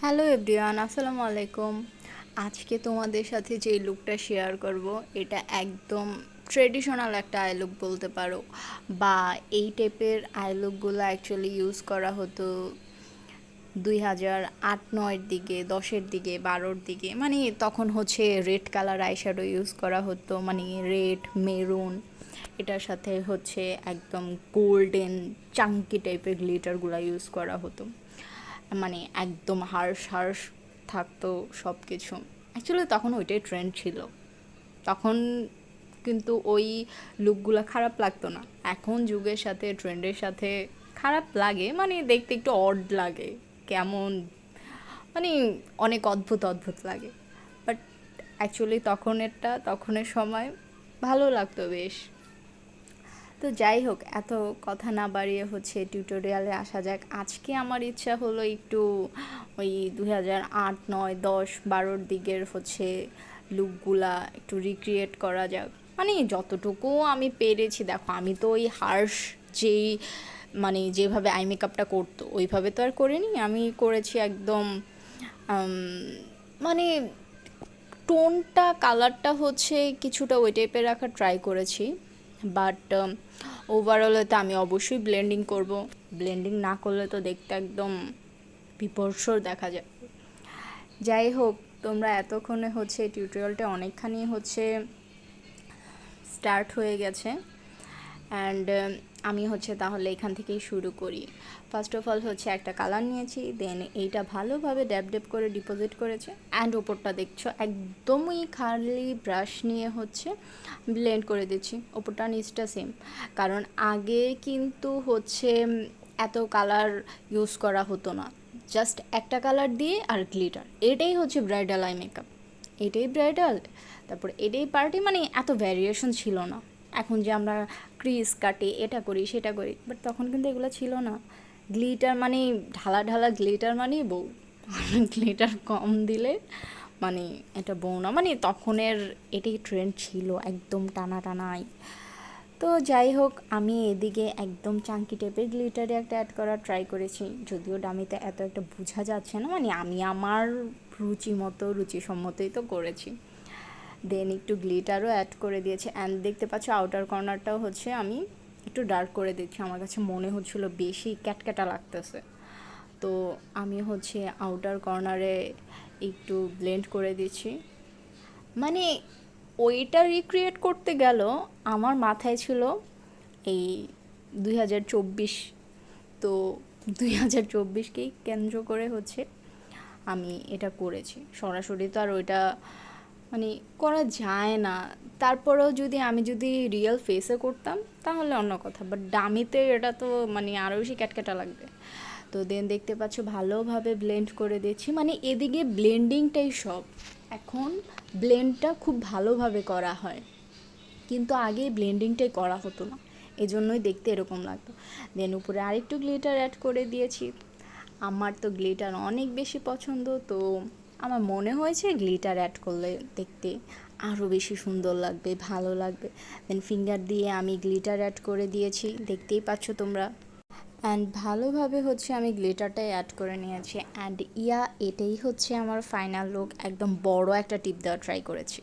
Hello everyone, আসসালামু আলাইকুম। আজকে তোমাদের সাথে যে লুকটা শেয়ার করব এটা একদম ট্রেডিশনাল একটা আই লুক বলতে পারো, বা এই টাইপের আই লুকগুলো অ্যাকচুয়ালি ইউজ করা হতো 2008-9-এর দিকে, 10-এর দিকে, 12-র দিকে। মানে তখন হচ্ছে রেড কালার আইশ্যাডো ইউজ করা হতো, মানে রেড মেরুন, এটার সাথে হচ্ছে একদম গোল্ডেন চাঙ্কি টাইপের গ্লিটারগুলো ইউজ করা হতো। মানে একদম হার্শ হার্শ থাকতো সব কিছু। অ্যাকচুয়ালি তখন ওইটাই ট্রেন্ড ছিল তখন, কিন্তু ওই লুকগুলো খারাপ লাগতো না। এখন যুগের সাথে ট্রেন্ডের সাথে খারাপ লাগে, মানে দেখতে একটু অড লাগে, কেমন মানে অনেক অদ্ভুত অদ্ভুত লাগে। বাট অ্যাকচুয়ালি তখনের সময় ভালো লাগতো বেশ। তো যাই হোক, এত কথা না বাড়িয়ে হচ্ছে টিউটোরিয়ালে আসা যাক। আজকে আমার ইচ্ছা হলো একটু ওই 2008, 9, 10, 12-র দিকের হচ্ছে লুকগুলা একটু রিক্রিয়েট করা যাক। মানে যতটুকু আমি পেরেছি। দেখো, আমি তো ওই হার্শ যেই মানে যেভাবে আই মেকআপটা করতো ওইভাবে তো আর করিনি। আমি করেছি একদম মানে টোনটা, কালারটা হচ্ছে কিছুটা ওই টাইপের রাখার ট্রাই করেছি। বাট ওভারঅলে তো আমি অবশ্যই ব্লেন্ডিং করব। ব্লেন্ডিং না করলে তো দেখতে একদম বিভৎসর দেখা যায়। যাই হোক, তোমরা এতক্ষণে হচ্ছে টিউটোরিয়ালটা অনেকখানি হচ্ছে স্টার্ট হয়ে গেছে। অ্যান্ড আমি হচ্ছে তাহলে এখান থেকেই শুরু করি। ফার্স্ট অফ অল হচ্ছে একটা কালার নিয়েছি, দেন এইটা ভালোভাবে ড্যাব ড্যাব করে ডিপোজিট করেছে। অ্যান্ড ওপরটা দেখছো একদমই খালি ব্রাশ নিয়ে হচ্ছে ব্লেন্ড করে দিচ্ছি, ওপরটা নিচটা সেম। কারণ আগে কিন্তু হচ্ছে এত কালার ইউজ করা হতো না, জাস্ট একটা কালার দিয়ে আর গ্লিটার। এটাই হচ্ছে ব্রাইডাল আই মেকআপ, এটাই ব্রাইডাল, তারপর এটাই পার্টি। মানে এত ভ্যারিয়েশন ছিল না। এখন যে আমরা ক্রিজ কাটে, এটা করি সেটা করি, বাট তখন কিন্তু এগুলো ছিল না। গ্লিটার মানে ঢালা ঢালা গ্লিটার মানেই বউ, গ্লিটার কম দিলে মানে এটা বউ না। মানে তখনের এটাই ট্রেন্ড ছিল, একদম টানা টানাই। তো যাই হোক, আমি এদিকে একদম চাঙ্কি টাইপের গ্লিটারে একটা অ্যাড করার ট্রাই করেছি, যদিও ডামিতে এত একটা বোঝা যাচ্ছে না। মানে আমি আমার রুচিসম্মতই তো করেছি। দেন একটু গ্লিটারও অ্যাড করে দিয়েছি। অ্যান্ড দেখতে পাচ্ছ আউটার কর্নারটাও হচ্ছে আমি একটু ডার্ক করে দিচ্ছি। আমার কাছে মনে হচ্ছিলো বেশি ক্যাটক্যাটা লাগতেছে, তো আমি হচ্ছে আউটার কর্নারে একটু ব্লেন্ড করে দিচ্ছি। মানে ওইটা রিক্রিয়েট করতে গেল আমার মাথায় ছিল এই 2024, তো 2024কেই কেন্দ্র করে হচ্ছে আমি এটা করেছি। সরাসরি তো আর ওইটা মানে করা যায় না। তারপরেও আমি যদি রিয়েল ফেসে করতাম তাহলে অন্য কথা, বাট ডামিতে এটা তো মানে আরও বেশি ক্যাটক্যাটা লাগবে। তো দেন দেখতে পাচ্ছ ভালোভাবে ব্লেন্ড করে দিচ্ছি। মানে এদিকে ব্লেন্ডিংটাই সব। এখন ব্লেন্ডটা খুব ভালোভাবে করা হয়, কিন্তু আগে ব্লেন্ডিংটাই করা হতো না, এজন্যই দেখতে এরকম লাগতো। দেন উপরে আরেকটু গ্লিটার অ্যাড করে দিয়েছি। আমার তো গ্লিটার অনেক বেশি পছন্দ, তো আমার মনে হয়েছে গ্লিটার অ্যাড করলে দেখতে আরও বেশি সুন্দর লাগবে, ভালো লাগবে। দেন ফিঙ্গার দিয়ে আমি গ্লিটার অ্যাড করে দিয়েছি, দেখতেই পাচ্ছ তোমরা। অ্যান্ড ভালোভাবে হচ্ছে আমি গ্লিটারটাই অ্যাড করে নিয়েছি। অ্যান্ড এটাই হচ্ছে আমার ফাইনাল লুক। একদম বড় একটা টিপ দেওয়া ট্রাই করেছি।